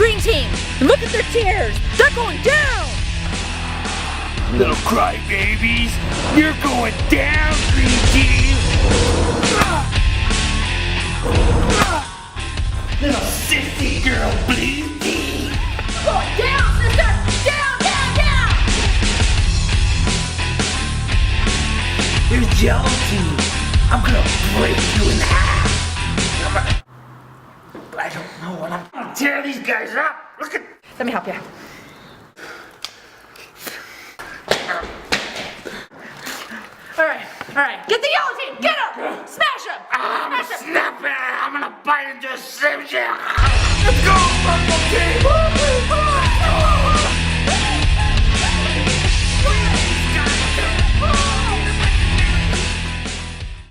green team. And look at their tears. They're going down. Little crybabies, you're going down, green team. Little sissy girl, blue team. Going down, sister. Down, down, down. Here's yellow team. I'm gonna break you in half. But I don't know what I'm gonna tear these guys up. Look at. Let me help you. All right. Get the yellow team. Get them. Smash them. I'm gonna snap it. I'm gonna bite into a slim jam. Let's go, Purple Team.